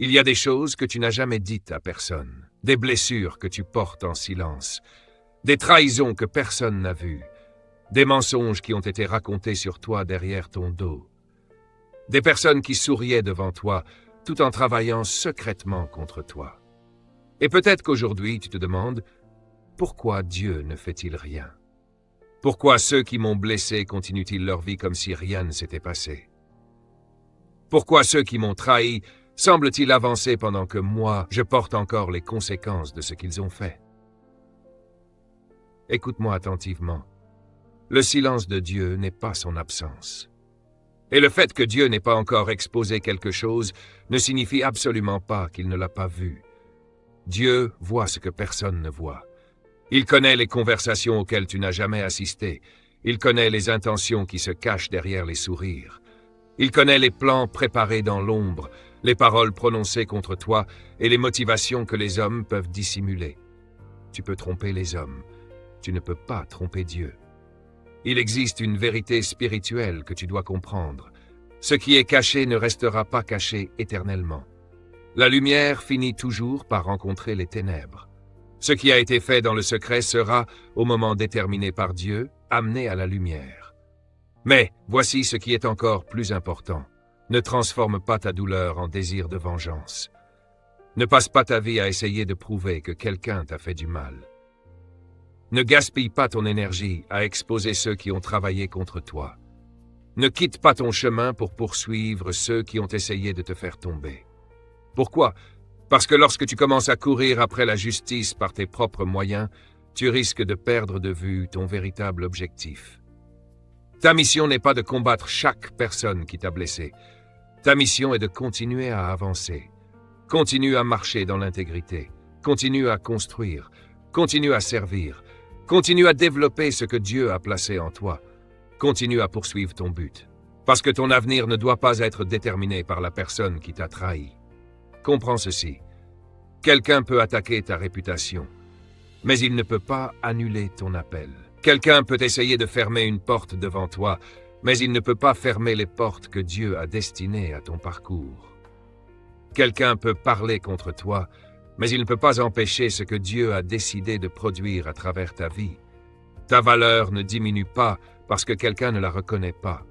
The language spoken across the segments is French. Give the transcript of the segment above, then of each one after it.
Il y a des choses que tu n'as jamais dites à personne, des blessures que tu portes en silence, des trahisons que personne n'a vues, des mensonges qui ont été racontés sur toi derrière ton dos, des personnes qui souriaient devant toi tout en travaillant secrètement contre toi. Et peut-être qu'aujourd'hui tu te demandes, pourquoi Dieu ne fait-il rien? Pourquoi ceux qui m'ont blessé continuent-ils leur vie comme si rien ne s'était passé? Pourquoi ceux qui m'ont trahi semblent-ils avancer pendant que moi, je porte encore les conséquences de ce qu'ils ont fait? Écoute-moi attentivement. Le silence de Dieu n'est pas son absence. Et le fait que Dieu n'ait pas encore exposé quelque chose ne signifie absolument pas qu'il ne l'a pas vu. Dieu voit ce que personne ne voit. Il connaît les conversations auxquelles tu n'as jamais assisté. Il connaît les intentions qui se cachent derrière les sourires. Il connaît les plans préparés dans l'ombre, les paroles prononcées contre toi et les motivations que les hommes peuvent dissimuler. Tu peux tromper les hommes. Tu ne peux pas tromper Dieu. Il existe une vérité spirituelle que tu dois comprendre. Ce qui est caché ne restera pas caché éternellement. La lumière finit toujours par rencontrer les ténèbres. Ce qui a été fait dans le secret sera, au moment déterminé par Dieu, amené à la lumière. Mais voici ce qui est encore plus important. Ne transforme pas ta douleur en désir de vengeance. Ne passe pas ta vie à essayer de prouver que quelqu'un t'a fait du mal. Ne gaspille pas ton énergie à exposer ceux qui ont travaillé contre toi. Ne quitte pas ton chemin pour poursuivre ceux qui ont essayé de te faire tomber. Pourquoi? Parce que lorsque tu commences à courir après la justice par tes propres moyens, tu risques de perdre de vue ton véritable objectif. Ta mission n'est pas de combattre chaque personne qui t'a blessé. Ta mission est de continuer à avancer. Continue à marcher dans l'intégrité. Continue à construire. Continue à servir. Continue à développer ce que Dieu a placé en toi. Continue à poursuivre ton but. Parce que ton avenir ne doit pas être déterminé par la personne qui t'a trahi. Comprends ceci. Quelqu'un peut attaquer ta réputation, mais il ne peut pas annuler ton appel. Quelqu'un peut essayer de fermer une porte devant toi, mais il ne peut pas fermer les portes que Dieu a destinées à ton parcours. Quelqu'un peut parler contre toi, mais il ne peut pas empêcher ce que Dieu a décidé de produire à travers ta vie. Ta valeur ne diminue pas parce que quelqu'un ne la reconnaît pas.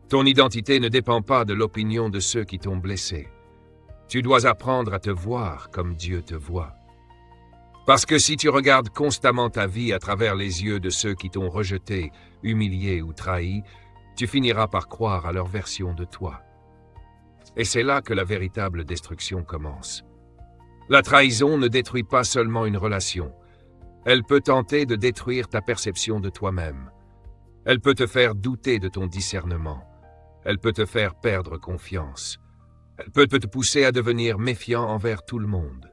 Ton identité ne dépend pas de l'opinion de ceux qui t'ont blessé. Tu dois apprendre à te voir comme Dieu te voit. Parce que si tu regardes constamment ta vie à travers les yeux de ceux qui t'ont rejeté, humilié ou trahi, tu finiras par croire à leur version de toi. Et c'est là que la véritable destruction commence. La trahison ne détruit pas seulement une relation. Elle peut tenter de détruire ta perception de toi-même. Elle peut te faire douter de ton discernement. Elle peut te faire perdre confiance. Elle peut te pousser à devenir méfiant envers tout le monde.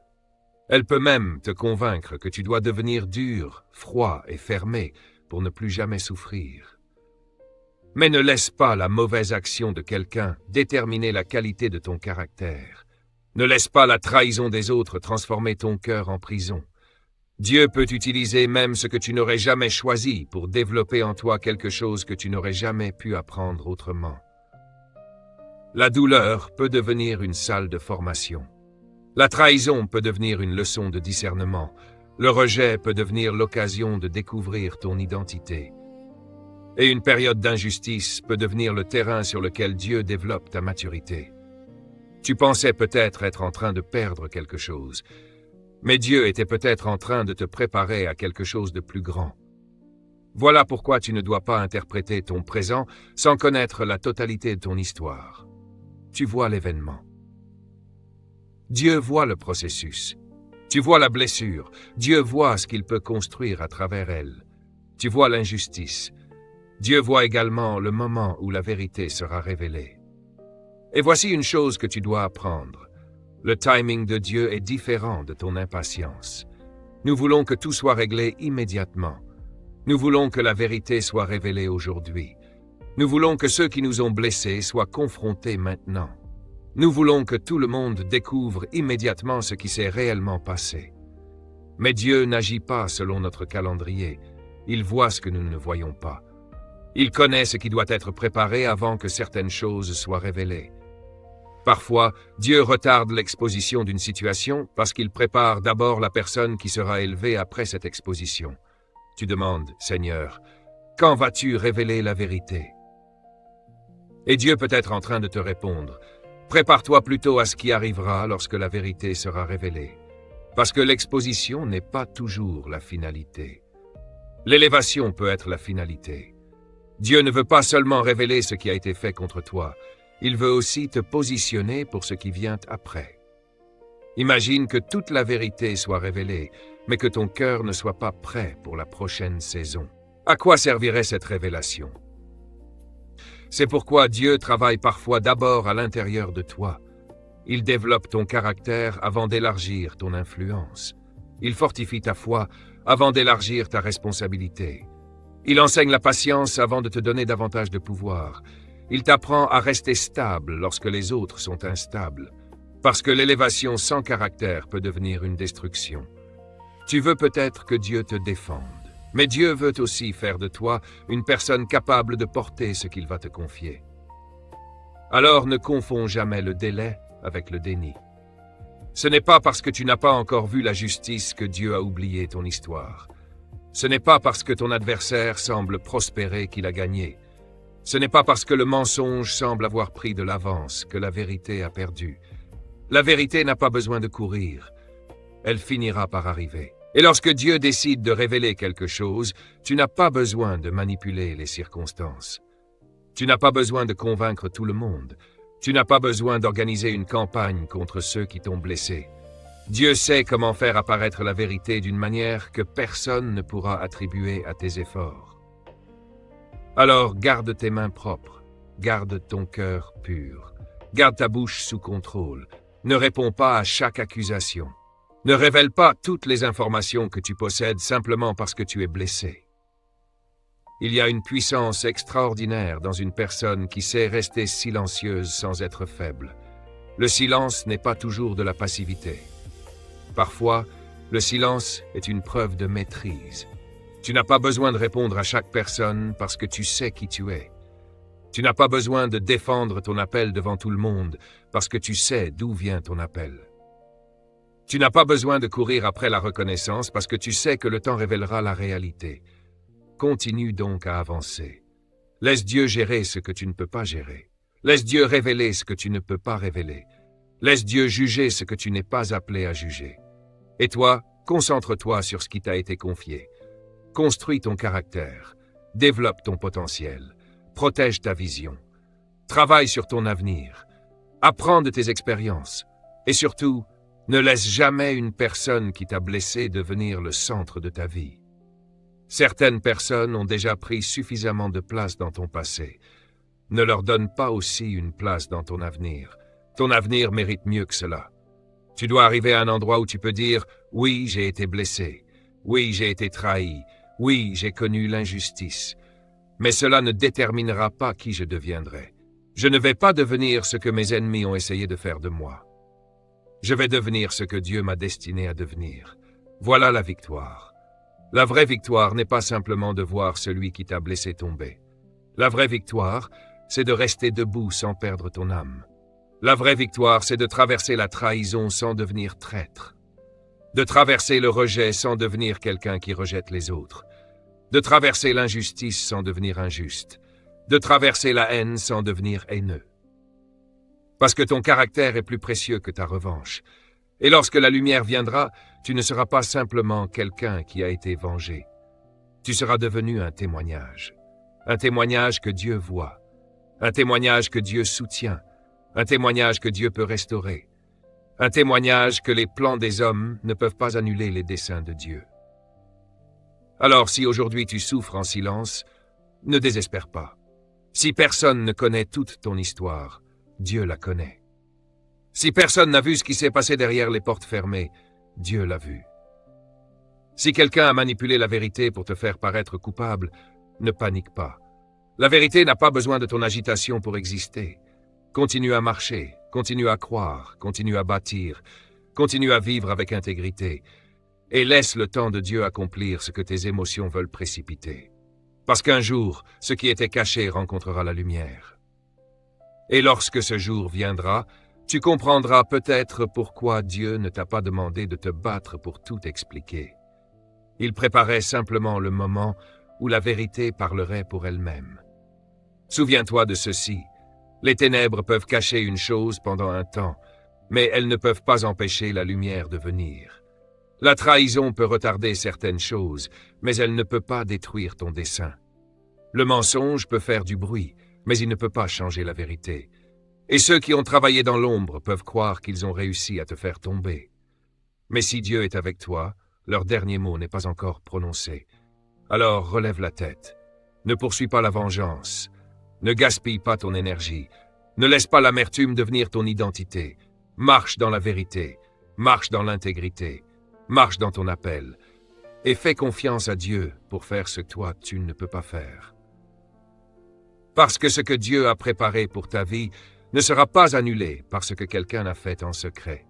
Elle peut même te convaincre que tu dois devenir dur, froid et fermé pour ne plus jamais souffrir. Mais ne laisse pas la mauvaise action de quelqu'un déterminer la qualité de ton caractère. Ne laisse pas la trahison des autres transformer ton cœur en prison. Dieu peut utiliser même ce que tu n'aurais jamais choisi pour développer en toi quelque chose que tu n'aurais jamais pu apprendre autrement. La douleur peut devenir une salle de formation. La trahison peut devenir une leçon de discernement. Le rejet peut devenir l'occasion de découvrir ton identité. Et une période d'injustice peut devenir le terrain sur lequel Dieu développe ta maturité. Tu pensais peut-être être en train de perdre quelque chose, mais Dieu était peut-être en train de te préparer à quelque chose de plus grand. Voilà pourquoi tu ne dois pas interpréter ton présent sans connaître la totalité de ton histoire. Tu vois l'événement. Dieu voit le processus. Tu vois la blessure. Dieu voit ce qu'il peut construire à travers elle. Tu vois l'injustice. Dieu voit également le moment où la vérité sera révélée. Et voici une chose que tu dois apprendre. Le timing de Dieu est différent de ton impatience. Nous voulons que tout soit réglé immédiatement. Nous voulons que la vérité soit révélée aujourd'hui. Nous voulons que ceux qui nous ont blessés soient confrontés maintenant. Nous voulons que tout le monde découvre immédiatement ce qui s'est réellement passé. Mais Dieu n'agit pas selon notre calendrier. Il voit ce que nous ne voyons pas. Il connaît ce qui doit être préparé avant que certaines choses soient révélées. Parfois, Dieu retarde l'exposition d'une situation parce qu'il prépare d'abord la personne qui sera élevée après cette exposition. Tu demandes, Seigneur, quand vas-tu révéler la vérité? Et Dieu peut être en train de te répondre, prépare-toi plutôt à ce qui arrivera lorsque la vérité sera révélée. Parce que l'exposition n'est pas toujours la finalité. L'élévation peut être la finalité. Dieu ne veut pas seulement révéler ce qui a été fait contre toi, il veut aussi te positionner pour ce qui vient après. Imagine que toute la vérité soit révélée, mais que ton cœur ne soit pas prêt pour la prochaine saison. À quoi servirait cette révélation? C'est pourquoi Dieu travaille parfois d'abord à l'intérieur de toi. Il développe ton caractère avant d'élargir ton influence. Il fortifie ta foi avant d'élargir ta responsabilité. Il enseigne la patience avant de te donner davantage de pouvoir. Il t'apprend à rester stable lorsque les autres sont instables. Parce que l'élévation sans caractère peut devenir une destruction. Tu veux peut-être que Dieu te défende, mais Dieu veut aussi faire de toi une personne capable de porter ce qu'il va te confier. Alors ne confonds jamais le délai avec le déni. Ce n'est pas parce que tu n'as pas encore vu la justice que Dieu a oublié ton histoire. Ce n'est pas parce que ton adversaire semble prospérer qu'il a gagné. Ce n'est pas parce que le mensonge semble avoir pris de l'avance que la vérité a perdu. La vérité n'a pas besoin de courir. Elle finira par arriver. Et lorsque Dieu décide de révéler quelque chose, tu n'as pas besoin de manipuler les circonstances. Tu n'as pas besoin de convaincre tout le monde. Tu n'as pas besoin d'organiser une campagne contre ceux qui t'ont blessé. Dieu sait comment faire apparaître la vérité d'une manière que personne ne pourra attribuer à tes efforts. Alors garde tes mains propres, garde ton cœur pur, garde ta bouche sous contrôle, ne réponds pas à chaque accusation. Ne révèle pas toutes les informations que tu possèdes simplement parce que tu es blessé. Il y a une puissance extraordinaire dans une personne qui sait rester silencieuse sans être faible. Le silence n'est pas toujours de la passivité. Parfois, le silence est une preuve de maîtrise. Tu n'as pas besoin de répondre à chaque personne parce que tu sais qui tu es. Tu n'as pas besoin de défendre ton appel devant tout le monde parce que tu sais d'où vient ton appel. Tu n'as pas besoin de courir après la reconnaissance parce que tu sais que le temps révélera la réalité. Continue donc à avancer. Laisse Dieu gérer ce que tu ne peux pas gérer. Laisse Dieu révéler ce que tu ne peux pas révéler. Laisse Dieu juger ce que tu n'es pas appelé à juger. Et toi, concentre-toi sur ce qui t'a été confié. Construis ton caractère. Développe ton potentiel. Protège ta vision. Travaille sur ton avenir. Apprends de tes expériences. Et surtout, ne laisse jamais une personne qui t'a blessé devenir le centre de ta vie. Certaines personnes ont déjà pris suffisamment de place dans ton passé. Ne leur donne pas aussi une place dans ton avenir. Ton avenir mérite mieux que cela. Tu dois arriver à un endroit où tu peux dire « Oui, j'ai été blessé. Oui, j'ai été trahi. Oui, j'ai connu l'injustice. » Mais cela ne déterminera pas qui je deviendrai. Je ne vais pas devenir ce que mes ennemis ont essayé de faire de moi. Je vais devenir ce que Dieu m'a destiné à devenir. Voilà la victoire. La vraie victoire n'est pas simplement de voir celui qui t'a blessé tomber. La vraie victoire, c'est de rester debout sans perdre ton âme. La vraie victoire, c'est de traverser la trahison sans devenir traître. De traverser le rejet sans devenir quelqu'un qui rejette les autres. De traverser l'injustice sans devenir injuste. De traverser la haine sans devenir haineux. Parce que ton caractère est plus précieux que ta revanche. Et lorsque la lumière viendra, tu ne seras pas simplement quelqu'un qui a été vengé. Tu seras devenu un témoignage. Un témoignage que Dieu voit. Un témoignage que Dieu soutient. Un témoignage que Dieu peut restaurer. Un témoignage que les plans des hommes ne peuvent pas annuler les desseins de Dieu. Alors si aujourd'hui tu souffres en silence, ne désespère pas. Si personne ne connaît toute ton histoire, Dieu la connaît. Si personne n'a vu ce qui s'est passé derrière les portes fermées, Dieu l'a vu. Si quelqu'un a manipulé la vérité pour te faire paraître coupable, ne panique pas. La vérité n'a pas besoin de ton agitation pour exister. Continue à marcher, continue à croire, continue à bâtir, continue à vivre avec intégrité, et laisse le temps de Dieu accomplir ce que tes émotions veulent précipiter. Parce qu'un jour, ce qui était caché rencontrera la lumière. Et lorsque ce jour viendra, Tu comprendras peut-être pourquoi Dieu ne t'a pas demandé de te battre pour tout expliquer. Il préparait simplement le moment où la vérité parlerait pour elle-même. Souviens-toi de ceci. Les ténèbres peuvent cacher une chose pendant un temps, mais elles ne peuvent pas empêcher la lumière de venir. La trahison peut retarder certaines choses, mais elle ne peut pas détruire ton dessein. Le mensonge peut faire du bruit, mais il ne peut pas changer la vérité. Et ceux qui ont travaillé dans l'ombre peuvent croire qu'ils ont réussi à te faire tomber. Mais si Dieu est avec toi, leur dernier mot n'est pas encore prononcé. Alors relève la tête. Ne poursuis pas la vengeance. Ne gaspille pas ton énergie. Ne laisse pas l'amertume devenir ton identité. Marche dans la vérité. Marche dans l'intégrité. Marche dans ton appel. Et fais confiance à Dieu pour faire ce que toi tu ne peux pas faire. Parce que ce que Dieu a préparé pour ta vie ne sera pas annulé parce que quelqu'un l'a fait en secret.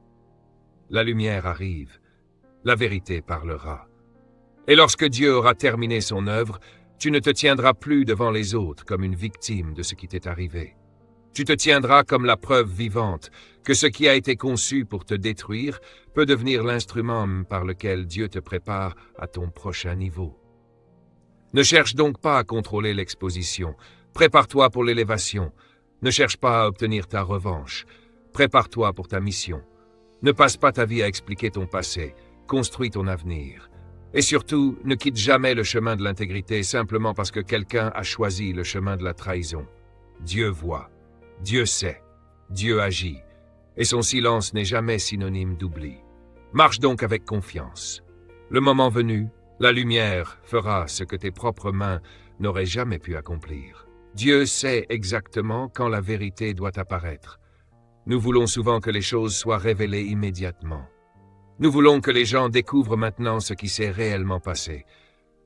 La lumière arrive. La vérité parlera. Et lorsque Dieu aura terminé son œuvre, tu ne te tiendras plus devant les autres comme une victime de ce qui t'est arrivé. Tu te tiendras comme la preuve vivante que ce qui a été conçu pour te détruire peut devenir l'instrument par lequel Dieu te prépare à ton prochain niveau. Ne cherche donc pas à contrôler l'exposition. Prépare-toi pour l'élévation. Ne cherche pas à obtenir ta revanche. Prépare-toi pour ta mission. Ne passe pas ta vie à expliquer ton passé. Construis ton avenir. Et surtout, ne quitte jamais le chemin de l'intégrité simplement parce que quelqu'un a choisi le chemin de la trahison. Dieu voit. Dieu sait. Dieu agit. Et son silence n'est jamais synonyme d'oubli. Marche donc avec confiance. Le moment venu, la lumière fera ce que tes propres mains n'auraient jamais pu accomplir. Dieu sait exactement quand la vérité doit apparaître. Nous voulons souvent que les choses soient révélées immédiatement. Nous voulons que les gens découvrent maintenant ce qui s'est réellement passé.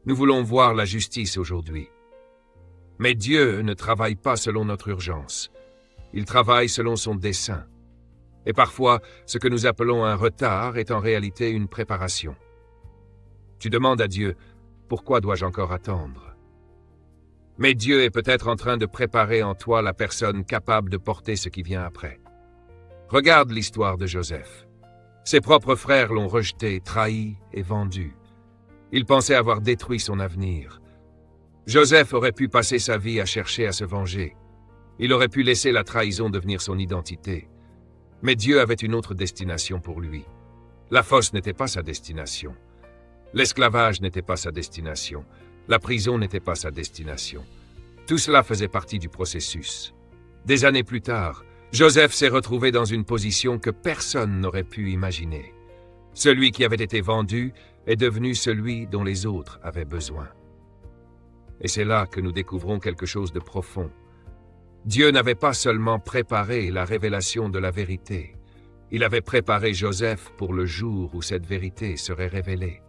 Nous voulons voir la justice aujourd'hui. Mais Dieu ne travaille pas selon notre urgence. Il travaille selon son dessein. Et parfois, ce que nous appelons un retard est en réalité une préparation. Tu demandes à Dieu, pourquoi dois-je encore attendre? Mais Dieu est peut-être en train de préparer en toi la personne capable de porter ce qui vient après. Regarde l'histoire de Joseph. Ses propres frères l'ont rejeté, trahi et vendu. Il pensait avoir détruit son avenir. Joseph aurait pu passer sa vie à chercher à se venger. Il aurait pu laisser la trahison devenir son identité. Mais Dieu avait une autre destination pour lui. La fosse n'était pas sa destination. L'esclavage n'était pas sa destination. La prison n'était pas sa destination. Tout cela faisait partie du processus. Des années plus tard, Joseph s'est retrouvé dans une position que personne n'aurait pu imaginer. Celui qui avait été vendu est devenu celui dont les autres avaient besoin. Et c'est là que nous découvrons quelque chose de profond. Dieu n'avait pas seulement préparé la révélation de la vérité, il avait préparé Joseph pour le jour où cette vérité serait révélée.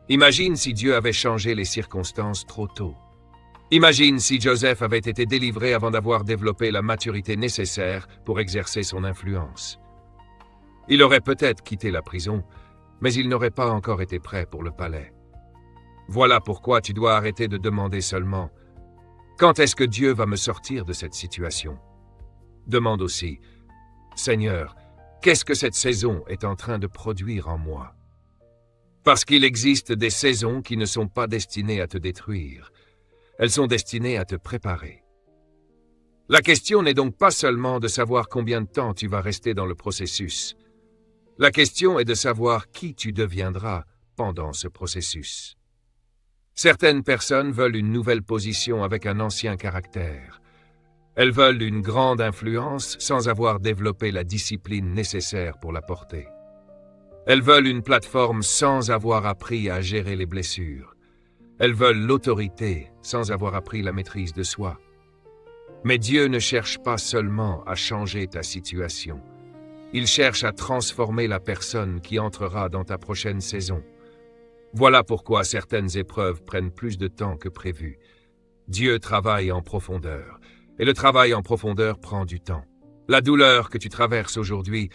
Imagine si Dieu avait changé les circonstances trop tôt. Imagine si Joseph avait été délivré avant d'avoir développé la maturité nécessaire pour exercer son influence. Il aurait peut-être quitté la prison, mais il n'aurait pas encore été prêt pour le palais. Voilà pourquoi tu dois arrêter de demander seulement « Quand est-ce que Dieu va me sortir de cette situation ?» Demande aussi « Seigneur, qu'est-ce que cette saison est en train de produire en moi ?» Parce qu'il existe des saisons qui ne sont pas destinées à te détruire. Elles sont destinées à te préparer. La question n'est donc pas seulement de savoir combien de temps tu vas rester dans le processus. La question est de savoir qui tu deviendras pendant ce processus. Certaines personnes veulent une nouvelle position avec un ancien caractère. Elles veulent une grande influence sans avoir développé la discipline nécessaire pour la porter. Elles veulent une plateforme sans avoir appris à gérer les blessures. Elles veulent l'autorité sans avoir appris la maîtrise de soi. Mais Dieu ne cherche pas seulement à changer ta situation. Il cherche à transformer la personne qui entrera dans ta prochaine saison. Voilà pourquoi certaines épreuves prennent plus de temps que prévu. Dieu travaille en profondeur, et le travail en profondeur prend du temps. La douleur que tu traverses aujourd'hui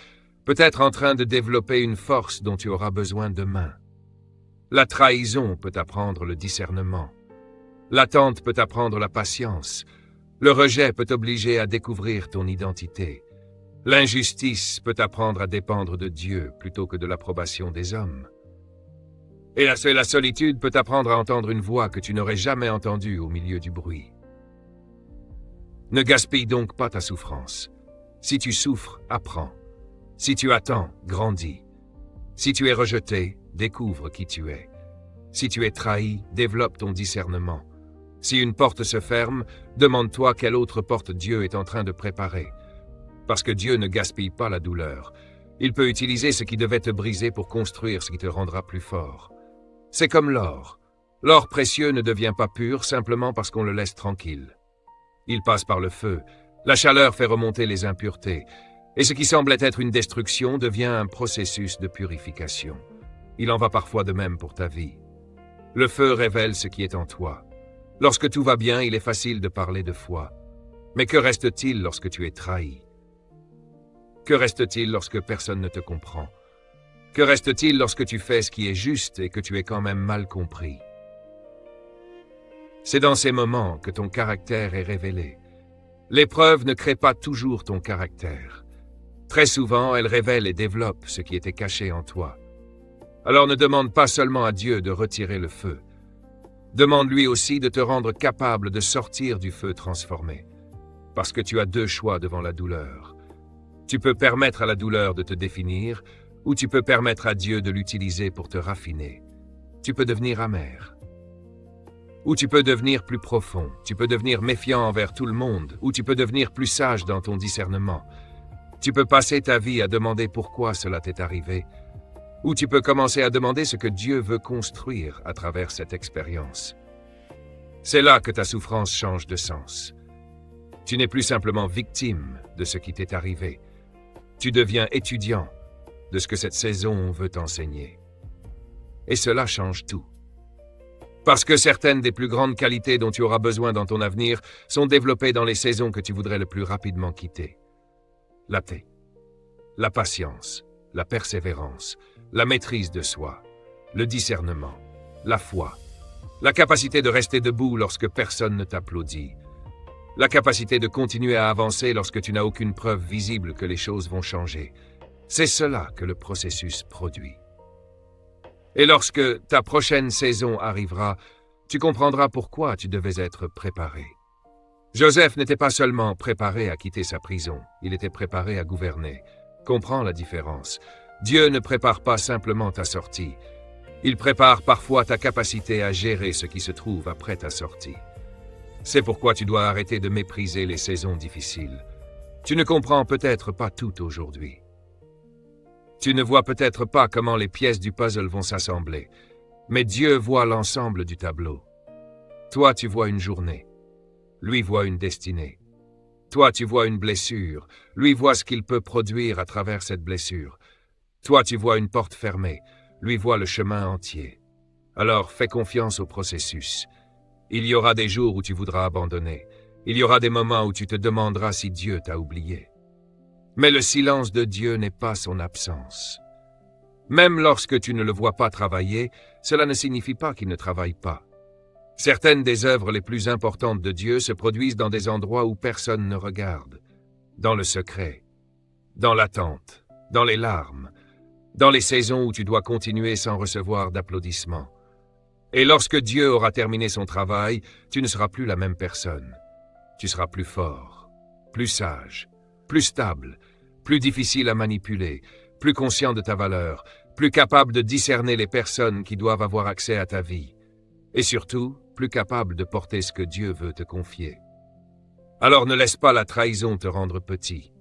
peut être en train de développer une force dont tu auras besoin demain. La trahison peut t'apprendre le discernement. L'attente peut t'apprendre la patience. Le rejet peut t'obliger à découvrir ton identité. L'injustice peut t'apprendre à dépendre de Dieu plutôt que de l'approbation des hommes. Et la solitude peut t'apprendre à entendre une voix que tu n'aurais jamais entendue au milieu du bruit. Ne gaspille donc pas ta souffrance. Si tu souffres, apprends. Si tu attends, grandis. Si tu es rejeté, découvre qui tu es. Si tu es trahi, développe ton discernement. Si une porte se ferme, demande-toi quelle autre porte Dieu est en train de préparer. Parce que Dieu ne gaspille pas la douleur. Il peut utiliser ce qui devait te briser pour construire ce qui te rendra plus fort. C'est comme l'or. L'or précieux ne devient pas pur simplement parce qu'on le laisse tranquille. Il passe par le feu. La chaleur fait remonter les impuretés. Et ce qui semblait être une destruction devient un processus de purification. Il en va parfois de même pour ta vie. Le feu révèle ce qui est en toi. Lorsque tout va bien, il est facile de parler de foi. Mais que reste-t-il lorsque tu es trahi? Que reste-t-il lorsque personne ne te comprend? Que reste-t-il lorsque tu fais ce qui est juste et que tu es quand même mal compris? C'est dans ces moments que ton caractère est révélé. L'épreuve ne crée pas toujours ton caractère. Très souvent, elle révèle et développe ce qui était caché en toi. Alors ne demande pas seulement à Dieu de retirer le feu. Demande-lui aussi de te rendre capable de sortir du feu transformé. Parce que tu as deux choix devant la douleur. Tu peux permettre à la douleur de te définir, ou tu peux permettre à Dieu de l'utiliser pour te raffiner. Tu peux devenir amer. Ou tu peux devenir plus profond. Tu peux devenir méfiant envers tout le monde, ou tu peux devenir plus sage dans ton discernement. Tu peux passer ta vie à demander pourquoi cela t'est arrivé, ou tu peux commencer à demander ce que Dieu veut construire à travers cette expérience. C'est là que ta souffrance change de sens. Tu n'es plus simplement victime de ce qui t'est arrivé. Tu deviens étudiant de ce que cette saison veut t'enseigner. Et cela change tout. Parce que certaines des plus grandes qualités dont tu auras besoin dans ton avenir sont développées dans les saisons que tu voudrais le plus rapidement quitter. La paix, la patience, la persévérance, la maîtrise de soi, le discernement, la foi, la capacité de rester debout lorsque personne ne t'applaudit, la capacité de continuer à avancer lorsque tu n'as aucune preuve visible que les choses vont changer. C'est cela que le processus produit. Et lorsque ta prochaine saison arrivera, tu comprendras pourquoi tu devais être préparé. Joseph n'était pas seulement préparé à quitter sa prison, il était préparé à gouverner. Comprends la différence. Dieu ne prépare pas simplement ta sortie. Il prépare parfois ta capacité à gérer ce qui se trouve après ta sortie. C'est pourquoi tu dois arrêter de mépriser les saisons difficiles. Tu ne comprends peut-être pas tout aujourd'hui. Tu ne vois peut-être pas comment les pièces du puzzle vont s'assembler, mais Dieu voit l'ensemble du tableau. Toi, tu vois une journée. Lui voit une destinée. Toi, tu vois une blessure. Lui voit ce qu'il peut produire à travers cette blessure. Toi, tu vois une porte fermée. Lui voit le chemin entier. Alors, fais confiance au processus. Il y aura des jours où tu voudras abandonner. Il y aura des moments où tu te demanderas si Dieu t'a oublié. Mais le silence de Dieu n'est pas son absence. Même lorsque tu ne le vois pas travailler, cela ne signifie pas qu'il ne travaille pas. Certaines des œuvres les plus importantes de Dieu se produisent dans des endroits où personne ne regarde, dans le secret, dans l'attente, dans les larmes, dans les saisons où tu dois continuer sans recevoir d'applaudissements. Et lorsque Dieu aura terminé son travail, tu ne seras plus la même personne. Tu seras plus fort, plus sage, plus stable, plus difficile à manipuler, plus conscient de ta valeur, plus capable de discerner les personnes qui doivent avoir accès à ta vie, et surtout, plus capable de porter ce que Dieu veut te confier. Alors ne laisse pas la trahison te rendre petit.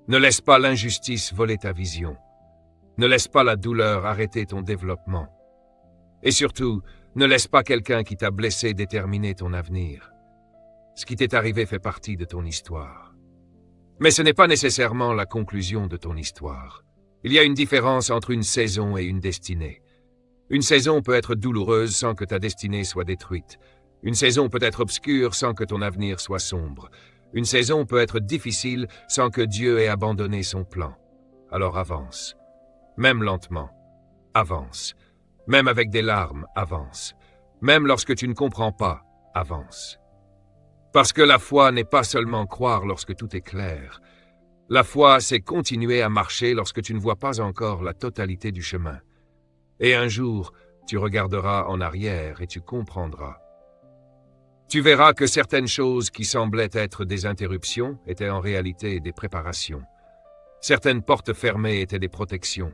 Ne laisse pas l'injustice voler ta vision. Ne laisse pas la douleur arrêter ton développement. Et surtout, ne laisse pas quelqu'un qui t'a blessé déterminer ton avenir. Ce qui t'est arrivé fait partie de ton histoire. Mais ce n'est pas nécessairement la conclusion de ton histoire. Il y a une différence entre une saison et une destinée. Une saison peut être douloureuse sans que ta destinée soit détruite. Une saison peut être obscure sans que ton avenir soit sombre. Une saison peut être difficile sans que Dieu ait abandonné son plan. Alors avance. Même lentement. Avance. Même avec des larmes, avance. Même lorsque tu ne comprends pas, avance. Parce que la foi n'est pas seulement croire lorsque tout est clair. La foi, c'est continuer à marcher lorsque tu ne vois pas encore la totalité du chemin. Et un jour, tu regarderas en arrière et tu comprendras. Tu verras que certaines choses qui semblaient être des interruptions étaient en réalité des préparations. Certaines portes fermées étaient des protections.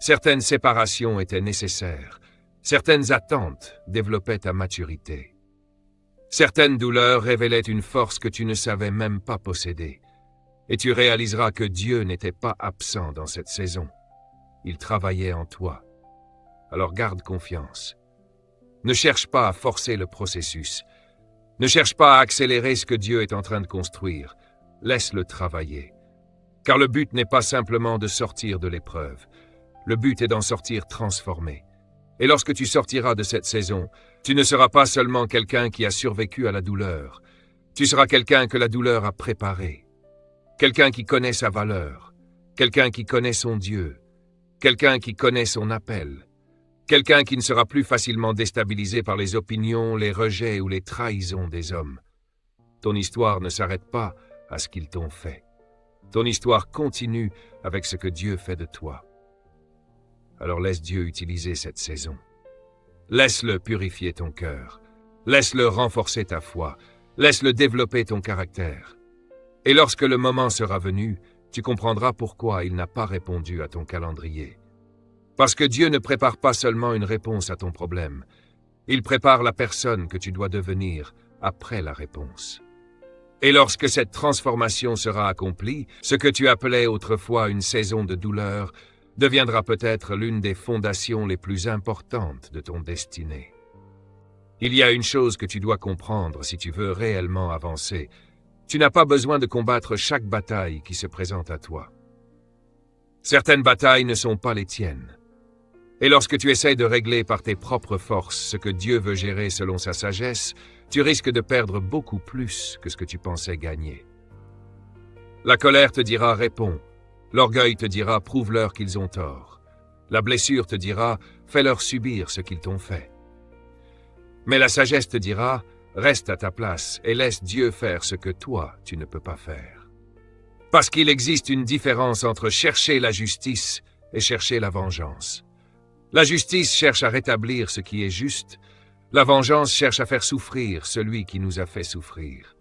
Certaines séparations étaient nécessaires. Certaines attentes développaient ta maturité. Certaines douleurs révélaient une force que tu ne savais même pas posséder. Et tu réaliseras que Dieu n'était pas absent dans cette saison. Il travaillait en toi. Alors garde confiance. Ne cherche pas à forcer le processus. Ne cherche pas à accélérer ce que Dieu est en train de construire. Laisse-le travailler. Car le but n'est pas simplement de sortir de l'épreuve. Le but est d'en sortir transformé. Et lorsque tu sortiras de cette saison, tu ne seras pas seulement quelqu'un qui a survécu à la douleur. Tu seras quelqu'un que la douleur a préparé. Quelqu'un qui connaît sa valeur. Quelqu'un qui connaît son Dieu. Quelqu'un qui connaît son appel. Quelqu'un qui ne sera plus facilement déstabilisé par les opinions, les rejets ou les trahisons des hommes. Ton histoire ne s'arrête pas à ce qu'ils t'ont fait. Ton histoire continue avec ce que Dieu fait de toi. Alors laisse Dieu utiliser cette saison. Laisse-le purifier ton cœur. Laisse-le renforcer ta foi. Laisse-le développer ton caractère. Et lorsque le moment sera venu, tu comprendras pourquoi il n'a pas répondu à ton calendrier. Parce que Dieu ne prépare pas seulement une réponse à ton problème. Il prépare la personne que tu dois devenir après la réponse. Et lorsque cette transformation sera accomplie, ce que tu appelais autrefois une saison de douleur deviendra peut-être l'une des fondations les plus importantes de ton destinée. Il y a une chose que tu dois comprendre si tu veux réellement avancer. Tu n'as pas besoin de combattre chaque bataille qui se présente à toi. Certaines batailles ne sont pas les tiennes. Et lorsque tu essaies de régler par tes propres forces ce que Dieu veut gérer selon sa sagesse, tu risques de perdre beaucoup plus que ce que tu pensais gagner. La colère te dira « réponds ». L'orgueil te dira « prouve-leur qu'ils ont tort ». La blessure te dira « fais-leur subir ce qu'ils t'ont fait ». Mais la sagesse te dira « reste à ta place et laisse Dieu faire ce que toi, tu ne peux pas faire ». Parce qu'il existe une différence entre chercher la justice et chercher la vengeance. La justice cherche à rétablir ce qui est juste. La vengeance cherche à faire souffrir celui qui nous a fait souffrir.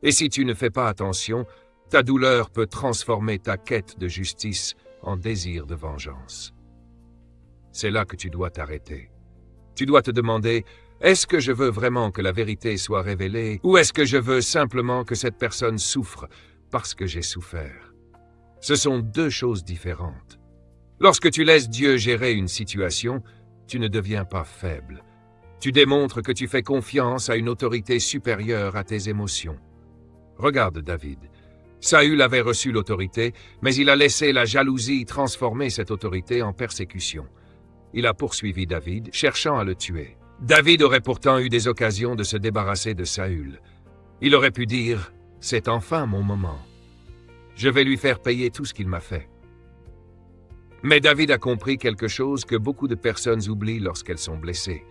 Et si tu ne fais pas attention, ta douleur peut transformer ta quête de justice en désir de vengeance. C'est là que tu dois t'arrêter. Tu dois te demander, est-ce que je veux vraiment que la vérité soit révélée ou est-ce que je veux simplement que cette personne souffre parce que j'ai souffert? Ce sont deux choses différentes. Lorsque tu laisses Dieu gérer une situation, tu ne deviens pas faible. Tu démontres que tu fais confiance à une autorité supérieure à tes émotions. Regarde David. Saül avait reçu l'autorité, mais il a laissé la jalousie transformer cette autorité en persécution. Il a poursuivi David, cherchant à le tuer. David aurait pourtant eu des occasions de se débarrasser de Saül. Il aurait pu dire « c'est enfin mon moment. Je vais lui faire payer tout ce qu'il m'a fait. » Mais David a compris quelque chose que beaucoup de personnes oublient lorsqu'elles sont blessées.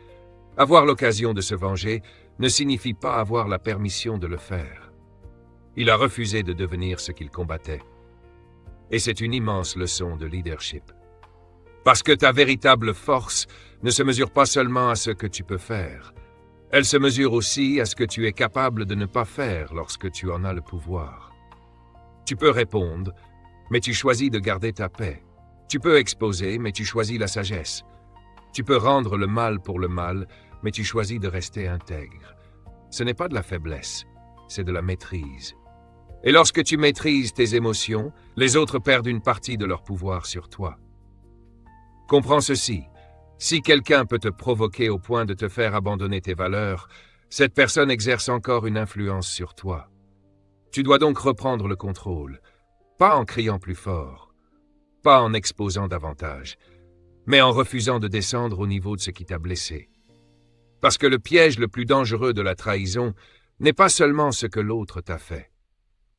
Avoir l'occasion de se venger ne signifie pas avoir la permission de le faire. Il a refusé de devenir ce qu'il combattait. Et c'est une immense leçon de leadership. Parce que ta véritable force ne se mesure pas seulement à ce que tu peux faire. Elle se mesure aussi à ce que tu es capable de ne pas faire lorsque tu en as le pouvoir. Tu peux répondre, mais tu choisis de garder ta paix. Tu peux exposer, mais tu choisis la sagesse. Tu peux rendre le mal pour le mal, mais tu choisis de rester intègre. Ce n'est pas de la faiblesse, c'est de la maîtrise. Et lorsque tu maîtrises tes émotions, les autres perdent une partie de leur pouvoir sur toi. Comprends ceci, si quelqu'un peut te provoquer au point de te faire abandonner tes valeurs, cette personne exerce encore une influence sur toi. Tu dois donc reprendre le contrôle, pas en criant plus fort, pas en exposant davantage, mais en refusant de descendre au niveau de ce qui t'a blessé. Parce que le piège le plus dangereux de la trahison n'est pas seulement ce que l'autre t'a fait.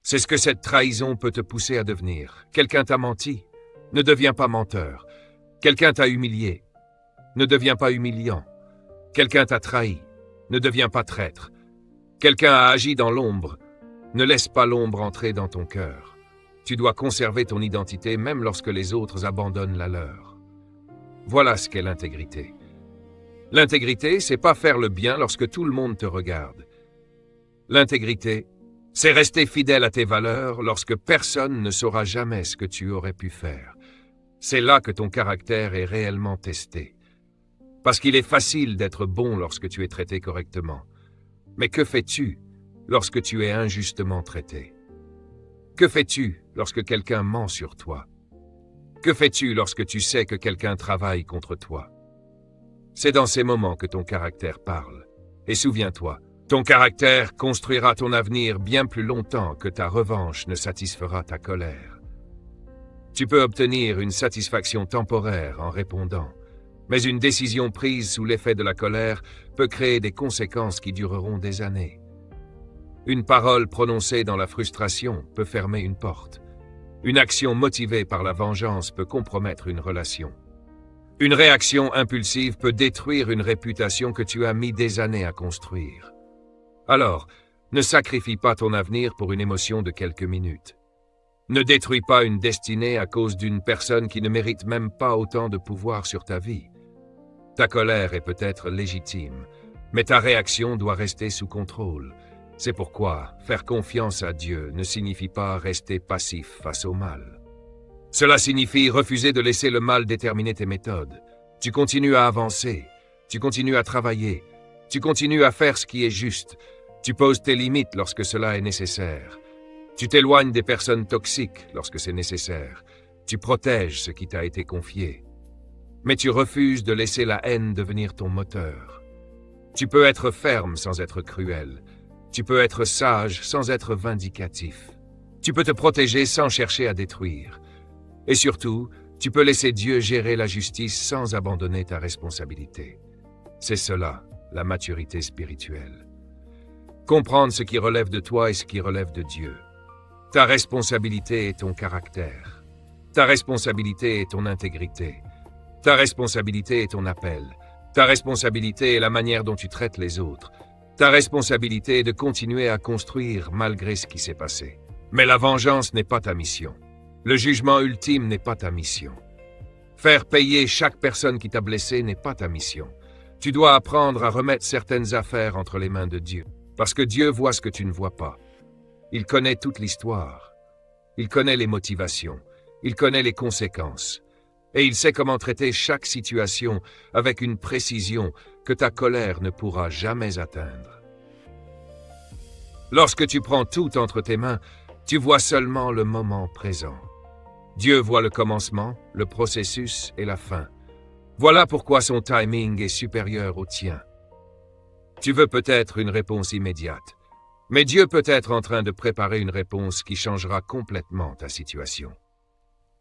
C'est ce que cette trahison peut te pousser à devenir. Quelqu'un t'a menti, ne deviens pas menteur. Quelqu'un t'a humilié, ne deviens pas humiliant. Quelqu'un t'a trahi, ne deviens pas traître. Quelqu'un a agi dans l'ombre, ne laisse pas l'ombre entrer dans ton cœur. Tu dois conserver ton identité même lorsque les autres abandonnent la leur. Voilà ce qu'est l'intégrité. L'intégrité, c'est pas faire le bien lorsque tout le monde te regarde. L'intégrité, c'est rester fidèle à tes valeurs lorsque personne ne saura jamais ce que tu aurais pu faire. C'est là que ton caractère est réellement testé. Parce qu'il est facile d'être bon lorsque tu es traité correctement. Mais que fais-tu lorsque tu es injustement traité? Que fais-tu lorsque quelqu'un ment sur toi? Que fais-tu lorsque tu sais que quelqu'un travaille contre toi? C'est dans ces moments que ton caractère parle. Et souviens-toi, ton caractère construira ton avenir bien plus longtemps que ta revanche ne satisfera ta colère. Tu peux obtenir une satisfaction temporaire en répondant, mais une décision prise sous l'effet de la colère peut créer des conséquences qui dureront des années. Une parole prononcée dans la frustration peut fermer une porte. Une action motivée par la vengeance peut compromettre une relation. Une réaction impulsive peut détruire une réputation que tu as mis des années à construire. Alors, ne sacrifie pas ton avenir pour une émotion de quelques minutes. Ne détruis pas une destinée à cause d'une personne qui ne mérite même pas autant de pouvoir sur ta vie. Ta colère est peut-être légitime, mais ta réaction doit rester sous contrôle. C'est pourquoi faire confiance à Dieu ne signifie pas rester passif face au mal. Cela signifie refuser de laisser le mal déterminer tes méthodes. Tu continues à avancer, tu continues à travailler, tu continues à faire ce qui est juste, tu poses tes limites lorsque cela est nécessaire. Tu t'éloignes des personnes toxiques lorsque c'est nécessaire. Tu protèges ce qui t'a été confié. Mais tu refuses de laisser la haine devenir ton moteur. Tu peux être ferme sans être cruel. Tu peux être sage sans être vindicatif. Tu peux te protéger sans chercher à détruire. Et surtout, tu peux laisser Dieu gérer la justice sans abandonner ta responsabilité. C'est cela, la maturité spirituelle. Comprendre ce qui relève de toi et ce qui relève de Dieu. Ta responsabilité est ton caractère. Ta responsabilité est ton intégrité. Ta responsabilité est ton appel. Ta responsabilité est la manière dont tu traites les autres. Ta responsabilité est de continuer à construire malgré ce qui s'est passé. Mais la vengeance n'est pas ta mission. Le jugement ultime n'est pas ta mission. Faire payer chaque personne qui t'a blessé n'est pas ta mission. Tu dois apprendre à remettre certaines affaires entre les mains de Dieu. Parce que Dieu voit ce que tu ne vois pas. Il connaît toute l'histoire. Il connaît les motivations. Il connaît les conséquences. Et il sait comment traiter chaque situation avec une précision que ta colère ne pourra jamais atteindre. Lorsque tu prends tout entre tes mains, tu vois seulement le moment présent. Dieu voit le commencement, le processus et la fin. Voilà pourquoi son timing est supérieur au tien. Tu veux peut-être une réponse immédiate, mais Dieu peut être en train de préparer une réponse qui changera complètement ta situation.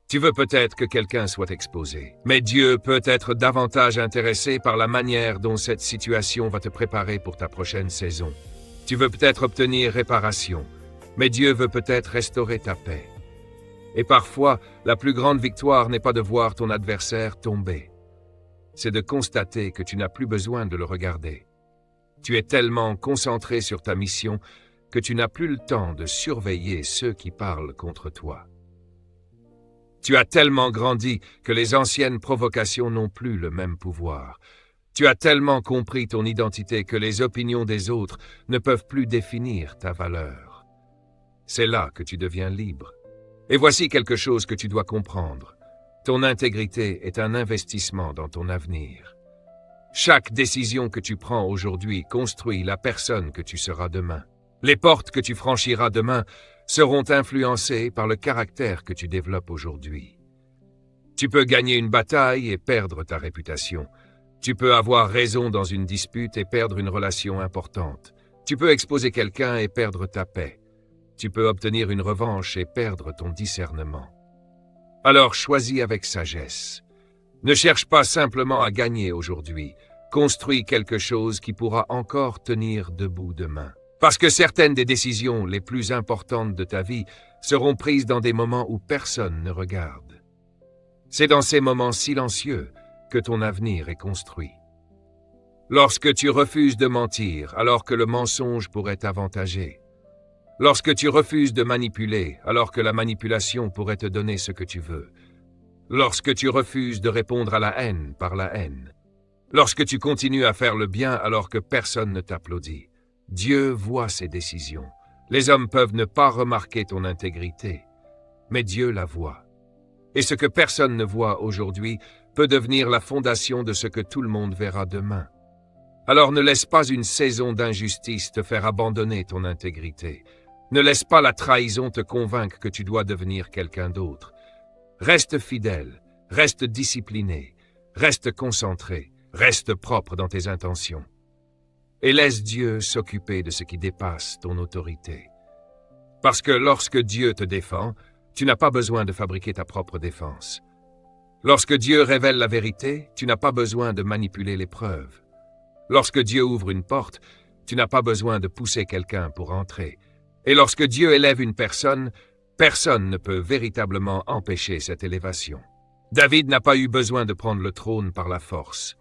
Tu veux peut-être que quelqu'un soit exposé, mais Dieu peut être davantage intéressé par la manière dont cette situation va te préparer pour ta prochaine saison. Tu veux peut-être obtenir réparation, mais Dieu veut peut-être restaurer ta paix. Et parfois, la plus grande victoire n'est pas de voir ton adversaire tomber. C'est de constater que tu n'as plus besoin de le regarder. Tu es tellement concentré sur ta mission que tu n'as plus le temps de surveiller ceux qui parlent contre toi. Tu as tellement grandi que les anciennes provocations n'ont plus le même pouvoir. Tu as tellement compris ton identité que les opinions des autres ne peuvent plus définir ta valeur. C'est là que tu deviens libre. Et voici quelque chose que tu dois comprendre. Ton intégrité est un investissement dans ton avenir. Chaque décision que tu prends aujourd'hui construit la personne que tu seras demain. Les portes que tu franchiras demain seront influencées par le caractère que tu développes aujourd'hui. Tu peux gagner une bataille et perdre ta réputation. Tu peux avoir raison dans une dispute et perdre une relation importante. Tu peux exposer quelqu'un et perdre ta paix. Tu peux obtenir une revanche et perdre ton discernement. Alors choisis avec sagesse. Ne cherche pas simplement à gagner aujourd'hui. Construis quelque chose qui pourra encore tenir debout demain. Parce que certaines des décisions les plus importantes de ta vie seront prises dans des moments où personne ne regarde. C'est dans ces moments silencieux que ton avenir est construit. Lorsque tu refuses de mentir alors que le mensonge pourrait t'avantager. Lorsque tu refuses de manipuler, alors que la manipulation pourrait te donner ce que tu veux. Lorsque tu refuses de répondre à la haine par la haine. Lorsque tu continues à faire le bien alors que personne ne t'applaudit. Dieu voit ces décisions. Les hommes peuvent ne pas remarquer ton intégrité, mais Dieu la voit. Et ce que personne ne voit aujourd'hui peut devenir la fondation de ce que tout le monde verra demain. Alors ne laisse pas une saison d'injustice te faire abandonner ton intégrité. Ne laisse pas la trahison te convaincre que tu dois devenir quelqu'un d'autre. Reste fidèle, reste discipliné, reste concentré, reste propre dans tes intentions. Et laisse Dieu s'occuper de ce qui dépasse ton autorité. Parce que lorsque Dieu te défend, tu n'as pas besoin de fabriquer ta propre défense. Lorsque Dieu révèle la vérité, tu n'as pas besoin de manipuler les preuves. Lorsque Dieu ouvre une porte, tu n'as pas besoin de pousser quelqu'un pour entrer. Et lorsque Dieu élève une personne, personne ne peut véritablement empêcher cette élévation. David n'a pas eu besoin de prendre le trône par la force.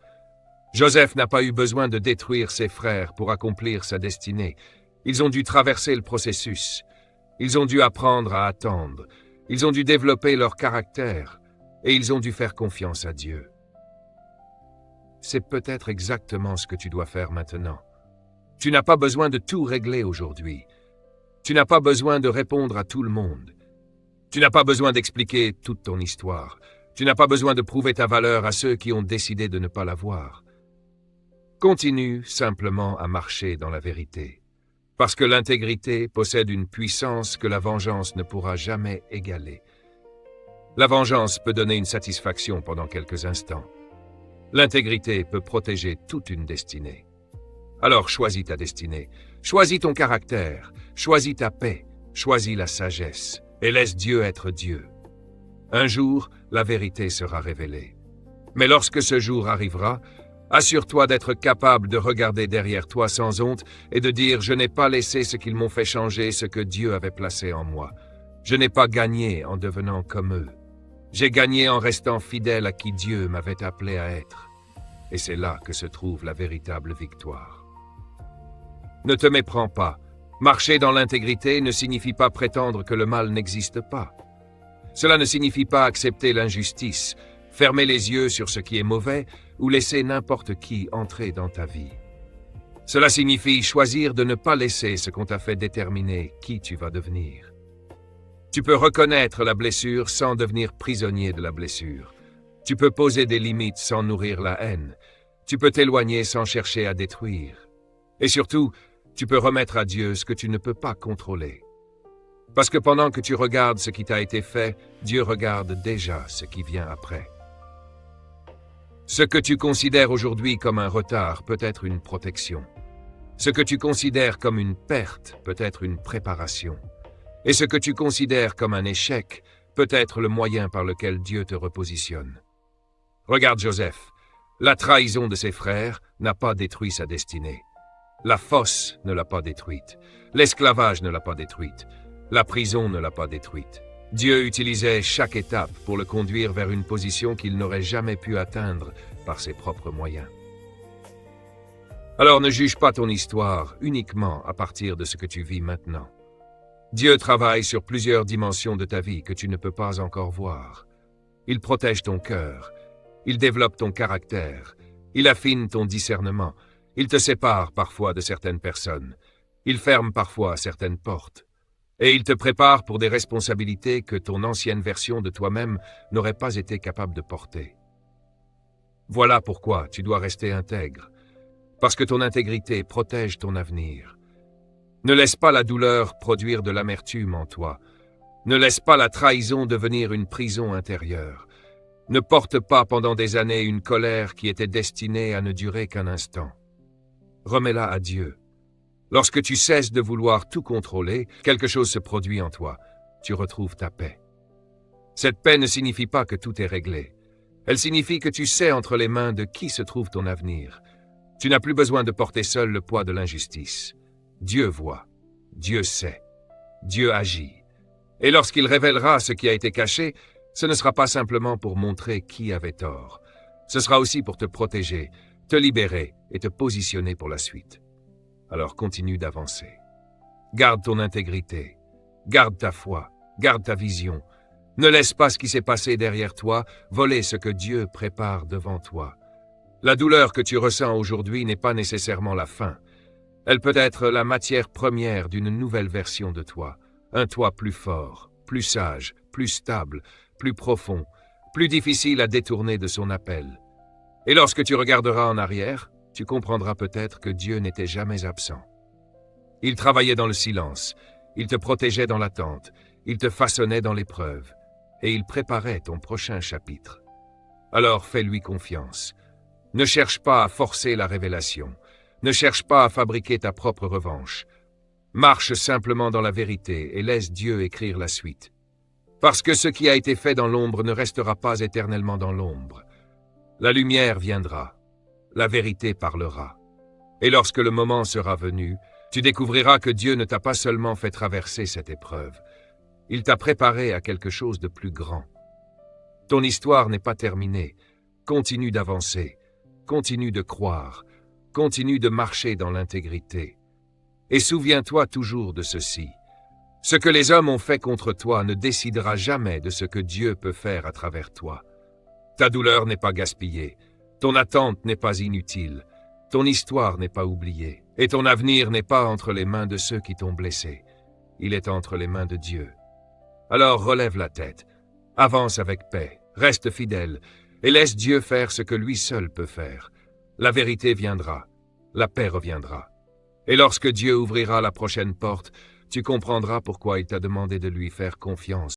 Joseph n'a pas eu besoin de détruire ses frères pour accomplir sa destinée. Ils ont dû traverser le processus. Ils ont dû apprendre à attendre. Ils ont dû développer leur caractère. Et ils ont dû faire confiance à Dieu. C'est peut-être exactement ce que tu dois faire maintenant. Tu n'as pas besoin de tout régler aujourd'hui. Tu n'as pas besoin de répondre à tout le monde. Tu n'as pas besoin d'expliquer toute ton histoire. Tu n'as pas besoin de prouver ta valeur à ceux qui ont décidé de ne pas la voir. Continue simplement à marcher dans la vérité, parce que l'intégrité possède une puissance que la vengeance ne pourra jamais égaler. La vengeance peut donner une satisfaction pendant quelques instants. L'intégrité peut protéger toute une destinée. Alors choisis ta destinée, choisis ton caractère, choisis ta paix, choisis la sagesse, et laisse Dieu être Dieu. Un jour, la vérité sera révélée. Mais lorsque ce jour arrivera, assure-toi d'être capable de regarder derrière toi sans honte et de dire « Je n'ai pas laissé ce qu'ils m'ont fait changer ce que Dieu avait placé en moi. Je n'ai pas gagné en devenant comme eux. J'ai gagné en restant fidèle à qui Dieu m'avait appelé à être. » Et c'est là que se trouve la véritable victoire. Ne te méprends pas. Marcher dans l'intégrité ne signifie pas prétendre que le mal n'existe pas. Cela ne signifie pas accepter l'injustice, fermer les yeux sur ce qui est mauvais ou laisser n'importe qui entrer dans ta vie. Cela signifie choisir de ne pas laisser ce qu'on t'a fait déterminer qui tu vas devenir. Tu peux reconnaître la blessure sans devenir prisonnier de la blessure. Tu peux poser des limites sans nourrir la haine. Tu peux t'éloigner sans chercher à détruire. Et surtout, tu peux remettre à Dieu ce que tu ne peux pas contrôler. Parce que pendant que tu regardes ce qui t'a été fait, Dieu regarde déjà ce qui vient après. Ce que tu considères aujourd'hui comme un retard peut être une protection. Ce que tu considères comme une perte peut être une préparation. Et ce que tu considères comme un échec peut être le moyen par lequel Dieu te repositionne. Regarde Joseph. La trahison de ses frères n'a pas détruit sa destinée. La fosse ne l'a pas détruite. L'esclavage ne l'a pas détruite. La prison ne l'a pas détruite. Dieu utilisait chaque étape pour le conduire vers une position qu'il n'aurait jamais pu atteindre par ses propres moyens. Alors ne juge pas ton histoire uniquement à partir de ce que tu vis maintenant. Dieu travaille sur plusieurs dimensions de ta vie que tu ne peux pas encore voir. Il protège ton cœur. Il développe ton caractère. Il affine ton discernement. Il te sépare parfois de certaines personnes. Il ferme parfois certaines portes. Et il te prépare pour des responsabilités que ton ancienne version de toi-même n'aurait pas été capable de porter. Voilà pourquoi tu dois rester intègre, parce que ton intégrité protège ton avenir. Ne laisse pas la douleur produire de l'amertume en toi. Ne laisse pas la trahison devenir une prison intérieure. Ne porte pas pendant des années une colère qui était destinée à ne durer qu'un instant. Remets-la à Dieu. Lorsque tu cesses de vouloir tout contrôler, quelque chose se produit en toi. Tu retrouves ta paix. Cette paix ne signifie pas que tout est réglé. Elle signifie que tu sais entre les mains de qui se trouve ton avenir. Tu n'as plus besoin de porter seul le poids de l'injustice. Dieu voit. Dieu sait. Dieu agit. Et lorsqu'il révélera ce qui a été caché, ce ne sera pas simplement pour montrer qui avait tort. Ce sera aussi pour te protéger, te libérer et te positionner pour la suite. Alors continue d'avancer. Garde ton intégrité. Garde ta foi. Garde ta vision. Ne laisse pas ce qui s'est passé derrière toi voler ce que Dieu prépare devant toi. La douleur que tu ressens aujourd'hui n'est pas nécessairement la fin. Elle peut être la matière première d'une nouvelle version de toi. Un toi plus fort, plus sage, plus stable, plus profond, plus difficile à détourner de son appel. Et lorsque tu regarderas en arrière, tu comprendras peut-être que Dieu n'était jamais absent. Il travaillait dans le silence, il te protégeait dans l'attente, il te façonnait dans l'épreuve, et il préparait ton prochain chapitre. Alors fais-lui confiance. Ne cherche pas à forcer la révélation, ne cherche pas à fabriquer ta propre revanche. Marche simplement dans la vérité et laisse Dieu écrire la suite. Parce que ce qui a été fait dans l'ombre ne restera pas éternellement dans l'ombre. La lumière viendra, la vérité parlera. Et lorsque le moment sera venu, tu découvriras que Dieu ne t'a pas seulement fait traverser cette épreuve, il t'a préparé à quelque chose de plus grand. Ton histoire n'est pas terminée. Continue d'avancer, continue de croire, continue de marcher dans l'intégrité. Et souviens-toi toujours de ceci. Ce que les hommes ont fait contre toi ne décidera jamais de ce que Dieu peut faire à travers toi. Ta douleur n'est pas gaspillée, ton attente n'est pas inutile, ton histoire n'est pas oubliée, et ton avenir n'est pas entre les mains de ceux qui t'ont blessé. Il est entre les mains de Dieu. Alors relève la tête, avance avec paix, reste fidèle, et laisse Dieu faire ce que lui seul peut faire. La vérité viendra, la paix reviendra. Et lorsque Dieu ouvrira la prochaine porte, tu comprendras pourquoi il t'a demandé de lui faire confiance.